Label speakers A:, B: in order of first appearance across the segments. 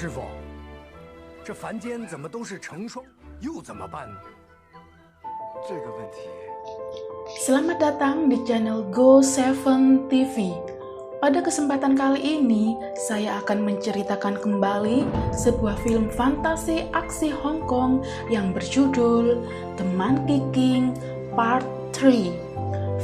A: 师傅，这凡间怎么都是成双，又怎么办呢？
B: 这个问题。
C: Selamat datang di channel Go7 TV. Pada kesempatan kali ini, saya akan menceritakan kembali sebuah film fantasi aksi Hong Kong yang berjudul The Monkey King Part 3.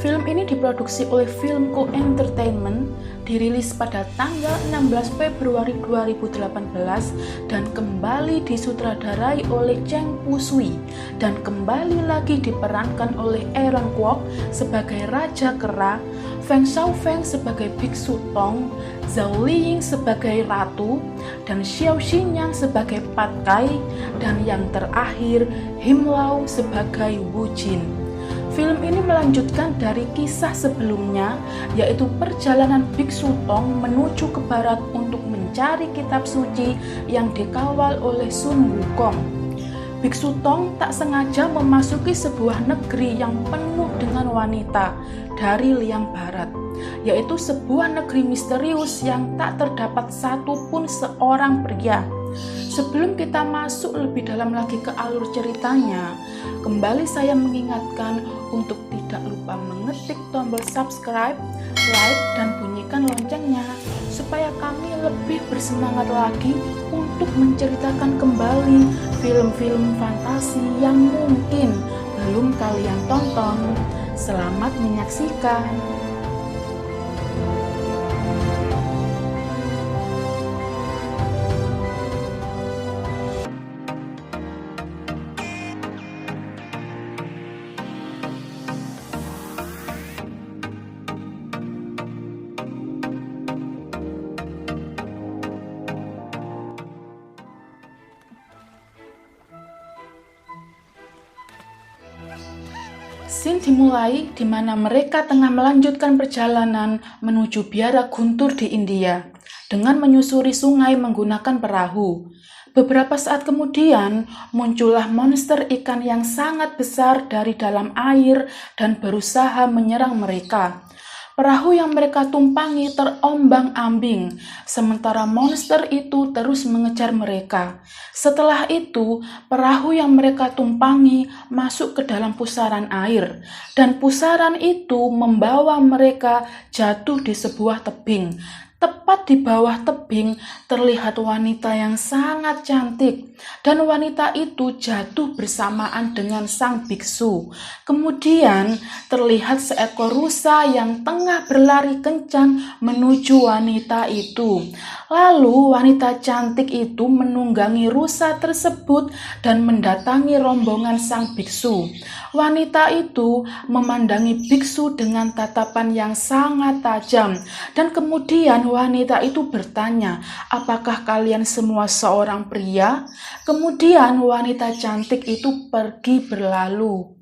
C: Film ini diproduksi oleh Filmco Entertainment, dirilis pada tanggal 16 Februari 2018 dan kembali disutradarai oleh Cheng Pusui dan kembali lagi diperankan oleh Aaron Kwok sebagai Raja Kera, Feng Xiaofeng sebagai Biksu Tong, Zhao Liying sebagai Ratu, dan Xiao Xinyang sebagai Pat Kai, dan yang terakhir Him Lau sebagai Wu Jin. Film ini melanjutkan dari kisah sebelumnya, yaitu perjalanan Biksu Tong menuju ke barat untuk mencari kitab suci yang dikawal oleh Sun Wukong. Biksu Tong tak sengaja memasuki sebuah negeri yang penuh dengan wanita dari liang barat, yaitu sebuah negeri misterius yang tak terdapat satupun seorang pria. Sebelum kita masuk lebih dalam lagi ke alur ceritanya, kembali saya mengingatkan untuk tidak lupa mengetik tombol subscribe, like, dan bunyikan loncengnya supaya kami lebih bersemangat lagi untuk menceritakan kembali film-film fantasi yang mungkin belum kalian tonton. Selamat menyaksikan. Scene dimulai di mana mereka tengah melanjutkan perjalanan menuju biara guntur di India dengan menyusuri sungai menggunakan perahu. Beberapa saat kemudian muncullah monster ikan yang sangat besar dari dalam air dan berusaha menyerang mereka. Perahu yang mereka tumpangi terombang-ambing, sementara monster itu terus mengejar mereka. Setelah itu, perahu yang mereka tumpangi masuk ke dalam pusaran air, dan pusaran itu membawa mereka jatuh di sebuah tebing. Tepat di bawah tebing terlihat wanita yang sangat cantik, dan wanita itu jatuh bersamaan dengan sang biksu. Kemudian terlihat seekor rusa yang tengah berlari kencang menuju wanita itu. Lalu wanita cantik itu menunggangi rusa tersebut dan mendatangi rombongan sang biksu. Wanita itu memandangi biksu dengan tatapan yang sangat tajam, dan kemudian wanita itu bertanya, "Apakah kalian semua seorang pria?" Kemudian wanita cantik itu pergi berlalu.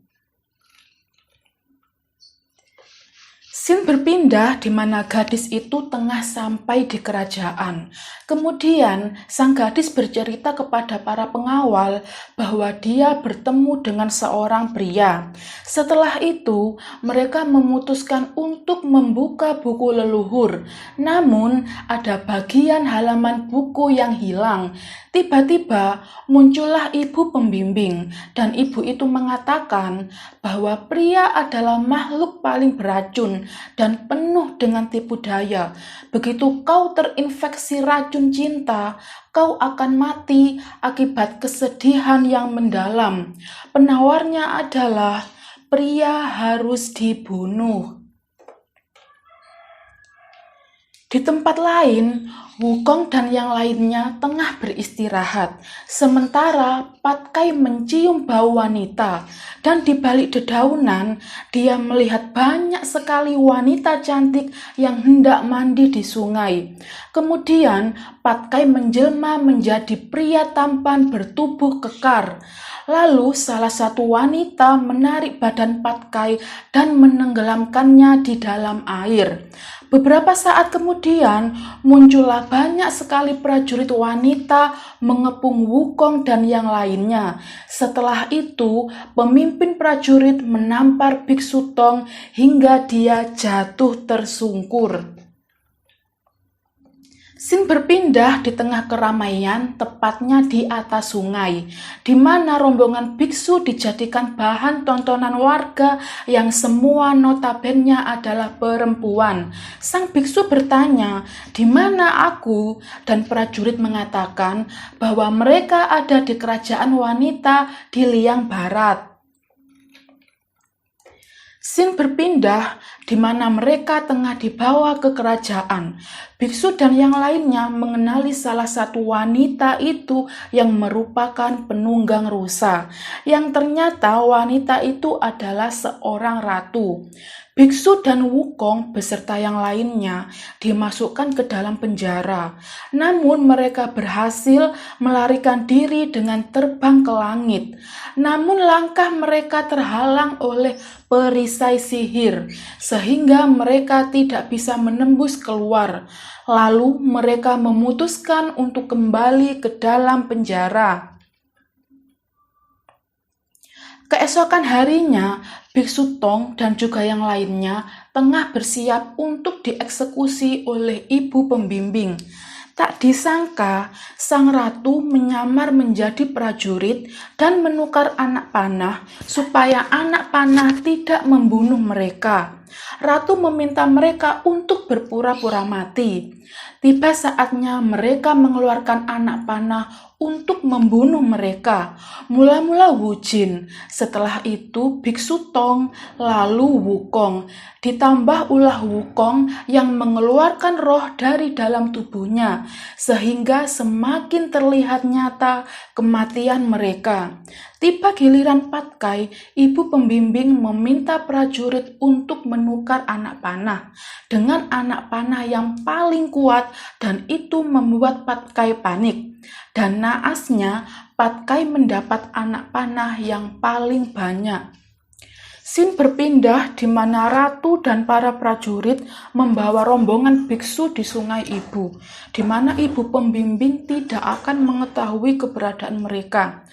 C: Scene berpindah di mana gadis itu tengah sampai di kerajaan. Kemudian sang gadis bercerita kepada para pengawal bahwa dia bertemu dengan seorang pria. Setelah itu, mereka memutuskan untuk membuka buku leluhur. Namun, ada bagian halaman buku yang hilang. Tiba-tiba muncullah ibu pembimbing, dan ibu itu mengatakan bahwa pria adalah makhluk paling beracun dan penuh dengan tipu daya. Begitu kau terinfeksi racun cinta, kau akan mati akibat kesedihan yang mendalam. Penawarnya adalah pria harus dibunuh. Di tempat lain, Wukong dan yang lainnya tengah beristirahat, sementara Pat Kai mencium bau wanita, dan di balik dedaunan, dia melihat banyak sekali wanita cantik yang hendak mandi di sungai. Kemudian, Pat Kai menjelma menjadi pria tampan bertubuh kekar. Lalu salah satu wanita menarik badan Pat Kai dan menenggelamkannya di dalam air. Beberapa saat kemudian muncullah banyak sekali prajurit wanita mengepung Wukong dan yang lainnya. Setelah itu, pemimpin prajurit menampar Biksu Tong hingga dia jatuh tersungkur. Scene berpindah di tengah keramaian, tepatnya di atas sungai, di mana rombongan biksu dijadikan bahan tontonan warga yang semua notabene adalah perempuan. Sang biksu bertanya, "Di mana aku?" Dan prajurit mengatakan bahwa mereka ada di kerajaan wanita di Liang Barat. Scene berpindah di mana mereka tengah dibawa ke kerajaan. Biksu dan yang lainnya mengenali salah satu wanita itu yang merupakan penunggang rusa, yang ternyata wanita itu adalah seorang ratu. Biksu dan Wukong beserta yang lainnya dimasukkan ke dalam penjara. Namun mereka berhasil melarikan diri dengan terbang ke langit. Namun langkah mereka terhalang oleh perisai sihir, sehingga mereka tidak bisa menembus keluar. Lalu mereka memutuskan untuk kembali ke dalam penjara. Keesokan harinya, Biksu Tong dan juga yang lainnya tengah bersiap untuk dieksekusi oleh ibu pembimbing. Tak disangka, sang ratu menyamar menjadi prajurit dan menukar anak panah supaya anak panah tidak membunuh mereka. Ratu meminta mereka untuk berpura-pura mati. Tiba saatnya mereka mengeluarkan anak panah untuk membunuh mereka. Mula-mula Wu Jin, setelah itu Biksu Tong, lalu Wukong. Ditambah ulah Wukong yang mengeluarkan roh dari dalam tubuhnya, sehingga semakin terlihat nyata kematian mereka. Tiba giliran Patkai, ibu pembimbing meminta prajurit untuk menukar anak panah dengan anak panah yang paling kuat, dan itu membuat Patkai panik. Dan naasnya, Patkai mendapat anak panah yang paling banyak. Scene berpindah di mana ratu dan para prajurit membawa rombongan biksu di Sungai Ibu, di mana ibu pembimbing tidak akan mengetahui keberadaan mereka.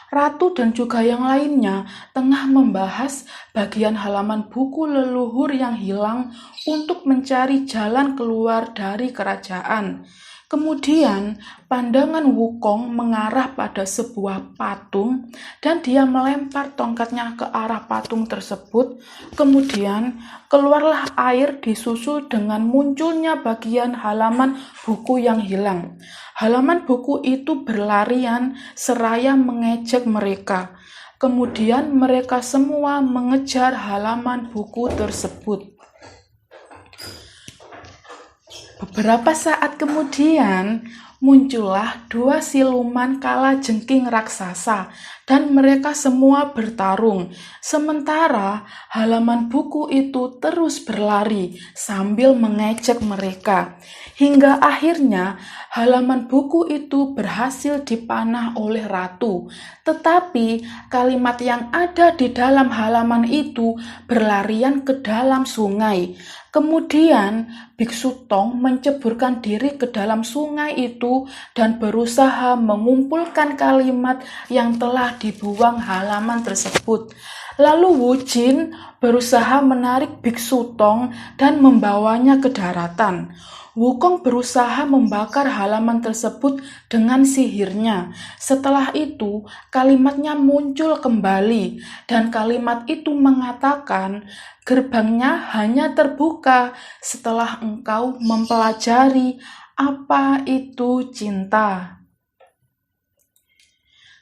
C: Ratu dan juga yang lainnya tengah membahas bagian halaman buku leluhur yang hilang untuk mencari jalan keluar dari kerajaan. Kemudian pandangan Wukong mengarah pada sebuah patung dan dia melempar tongkatnya ke arah patung tersebut. Kemudian keluarlah air disusul dengan munculnya bagian halaman buku yang hilang. Halaman buku itu berlarian seraya mengejek mereka. Kemudian mereka semua mengejar halaman buku tersebut. Beberapa saat kemudian, muncullah dua siluman kalajengking raksasa dan mereka semua bertarung. Sementara halaman buku itu terus berlari sambil mengejek mereka. Hingga akhirnya halaman buku itu berhasil dipanah oleh ratu. Tetapi kalimat yang ada di dalam halaman itu berlarian ke dalam sungai. Kemudian Biksu Tong menceburkan diri ke dalam sungai itu dan berusaha mengumpulkan kalimat yang telah dibuang halaman tersebut. Lalu Wu Jin berusaha menarik Biksu Tong dan membawanya ke daratan. Wukong berusaha membakar halaman tersebut dengan sihirnya. Setelah itu, kalimatnya muncul kembali dan kalimat itu mengatakan, "Gerbangnya hanya terbuka setelah engkau mempelajari apa itu cinta."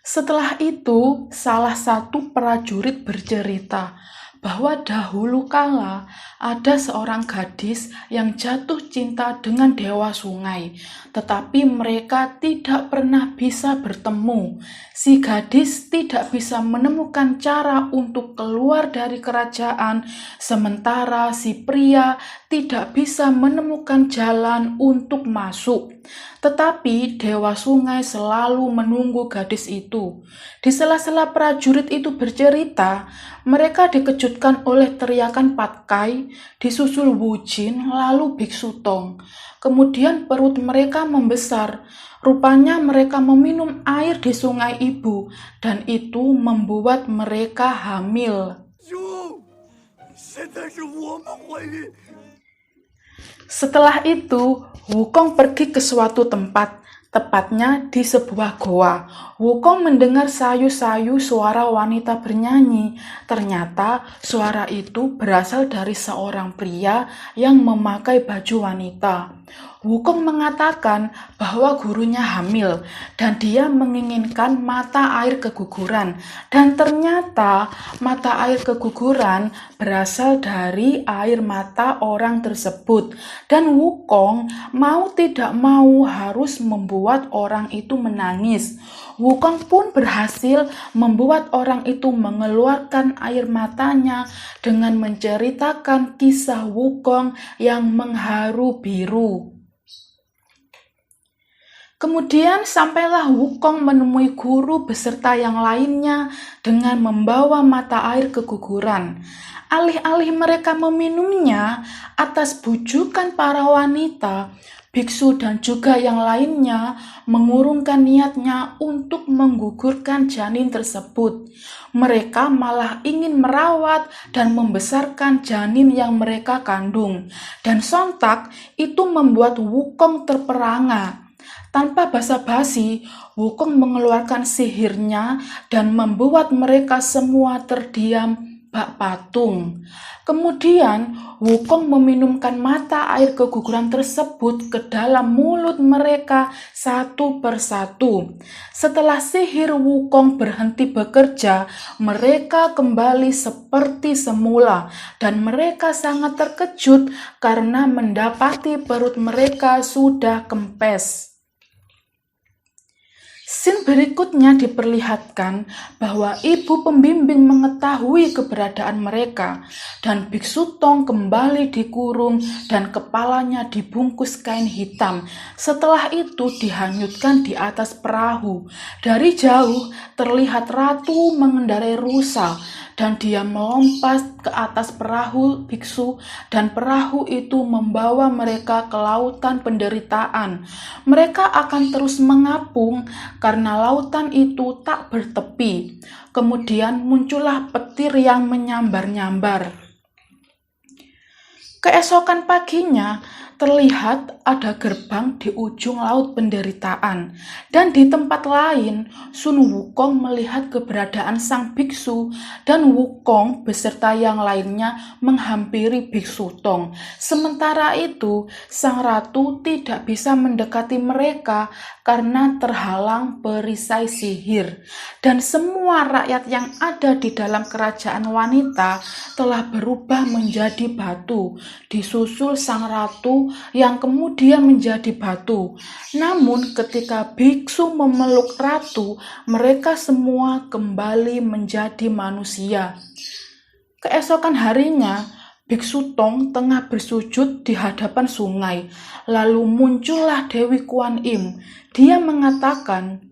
C: Setelah itu, salah satu prajurit bercerita bahwa dahulu kala ada seorang gadis yang jatuh cinta dengan dewa sungai, tetapi mereka tidak pernah bisa bertemu. Si gadis tidak bisa menemukan cara untuk keluar dari kerajaan, sementara si pria tidak bisa menemukan jalan untuk masuk. Tetapi Dewa Sungai selalu menunggu gadis itu. Di sela-sela prajurit itu bercerita, mereka dikejutkan oleh teriakan Patkai, disusul Wu Jin, lalu Biksu Tong. Kemudian perut mereka membesar. Rupanya mereka meminum air di Sungai Ibu, dan itu membuat mereka hamil. Setelah itu, Wukong pergi ke suatu tempat, tepatnya di sebuah goa. Wukong mendengar sayu-sayu suara wanita bernyanyi. Ternyata suara itu berasal dari seorang pria yang memakai baju wanita. Wukong mengatakan bahwa gurunya hamil dan dia menginginkan mata air keguguran. Dan ternyata mata air keguguran berasal dari air mata orang tersebut. Dan Wukong mau tidak mau harus membuat orang itu menangis. Wukong pun berhasil membuat orang itu mengeluarkan air matanya dengan menceritakan kisah Wukong yang mengharu biru. Kemudian sampailah Wukong menemui guru beserta yang lainnya dengan membawa mata air keguguran. Alih-alih mereka meminumnya atas bujukan para wanita, biksu dan juga yang lainnya mengurungkan niatnya untuk menggugurkan janin tersebut. Mereka malah ingin merawat dan membesarkan janin yang mereka kandung. Dan sontak itu membuat Wukong terperangah. Tanpa basa-basi, Wukong mengeluarkan sihirnya dan membuat mereka semua terdiam bak patung. Kemudian Wukong meminumkan mata air keguguran tersebut ke dalam mulut mereka satu persatu. Setelah sihir Wukong berhenti bekerja, mereka kembali seperti semula dan mereka sangat terkejut karena mendapati perut mereka sudah kempes. Scene berikutnya diperlihatkan bahwa ibu pembimbing mengetahui keberadaan mereka dan Biksu Tong kembali dikurung dan kepalanya dibungkus kain hitam. Setelah itu dihanyutkan di atas perahu. Dari jauh terlihat ratu mengendarai rusa dan dia melompat ke atas perahu biksu dan perahu itu membawa mereka ke lautan penderitaan. Mereka akan terus mengapung karena lautan itu tak bertepi. Kemudian muncullah petir yang menyambar-nyambar. Keesokan paginya, terlihat ada gerbang di ujung laut penderitaan. Dan di tempat lain, Sun Wukong melihat keberadaan sang biksu dan Wukong beserta yang lainnya menghampiri Biksu Tong. Sementara itu, sang ratu tidak bisa mendekati mereka karena terhalang perisai sihir. Dan semua rakyat yang ada di dalam kerajaan wanita telah berubah menjadi batu, disusul sang ratu yang kemudian menjadi batu. Namun ketika biksu memeluk ratu, mereka semua kembali menjadi manusia. Keesokan harinya, Biksu Tong tengah bersujud di hadapan sungai. Lalu muncullah Dewi Kuan Im. Dia mengatakan,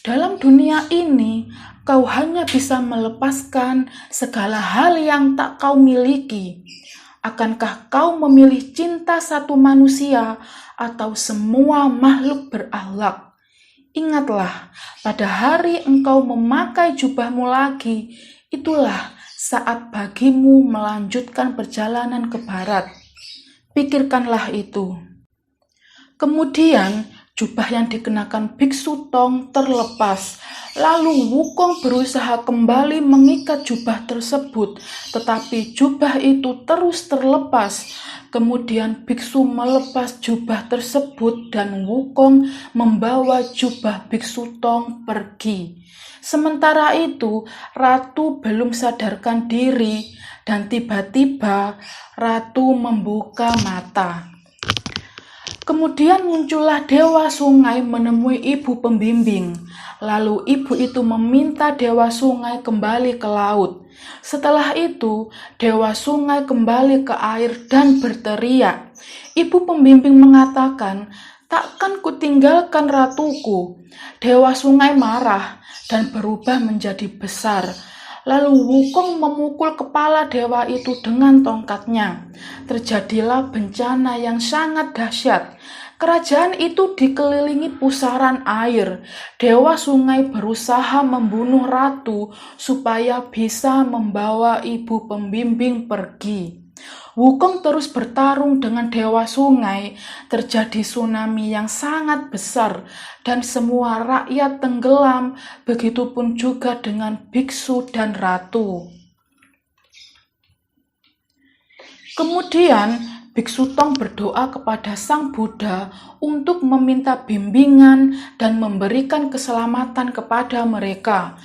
C: "Dalam dunia ini, kau hanya bisa melepaskan segala hal yang tak kau miliki. Akankah kau memilih cinta satu manusia atau semua makhluk berakhlak? Ingatlah, pada hari engkau memakai jubahmu lagi, itulah saat bagimu melanjutkan perjalanan ke barat. Pikirkanlah itu." Kemudian, jubah yang dikenakan Biksu Tong terlepas. Lalu Wukong berusaha kembali mengikat jubah tersebut, tetapi jubah itu terus terlepas. Kemudian biksu melepas jubah tersebut dan Wukong membawa jubah Biksu Tong pergi. Sementara itu, ratu belum sadarkan diri dan tiba-tiba ratu membuka mata. Kemudian muncullah Dewa Sungai menemui ibu pembimbing. Lalu ibu itu meminta Dewa Sungai kembali ke laut. Setelah itu, Dewa Sungai kembali ke air dan berteriak. Ibu pembimbing mengatakan, "Takkan kutinggalkan ratuku." Dewa Sungai marah dan berubah menjadi besar. Lalu Wukong memukul kepala dewa itu dengan tongkatnya. Terjadilah bencana yang sangat dahsyat. Kerajaan itu dikelilingi pusaran air. Dewa Sungai berusaha membunuh ratu supaya bisa membawa ibu pembimbing pergi. Wukong terus bertarung dengan Dewa Sungai. Terjadi tsunami yang sangat besar dan semua rakyat tenggelam, begitupun juga dengan biksu dan ratu. Kemudian Biksu Tong berdoa kepada Sang Buddha untuk meminta bimbingan dan memberikan keselamatan kepada mereka.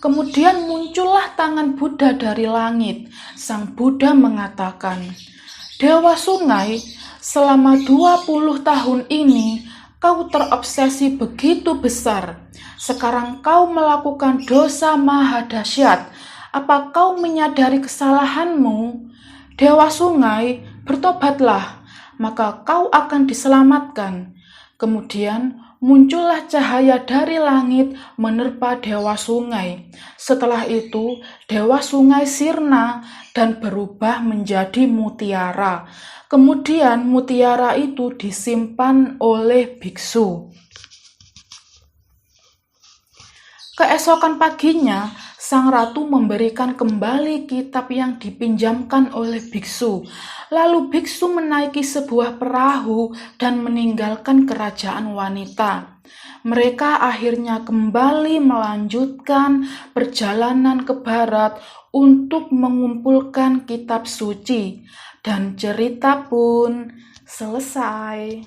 C: Kemudian muncullah tangan Buddha dari langit. Sang Buddha mengatakan, "Dewa Sungai, selama 20 tahun ini kau terobsesi begitu besar. Sekarang kau melakukan dosa maha dahsyat. Apa kau menyadari kesalahanmu? Dewa Sungai, bertobatlah, maka kau akan diselamatkan." Kemudian muncullah cahaya dari langit menerpa Dewa Sungai. Setelah itu, Dewa Sungai sirna dan berubah menjadi mutiara. Kemudian mutiara itu disimpan oleh biksu. Keesokan paginya, sang ratu memberikan kembali kitab yang dipinjamkan oleh biksu. Lalu biksu menaiki sebuah perahu dan meninggalkan kerajaan wanita. Mereka akhirnya kembali melanjutkan perjalanan ke barat untuk mengumpulkan kitab suci. Dan cerita pun selesai.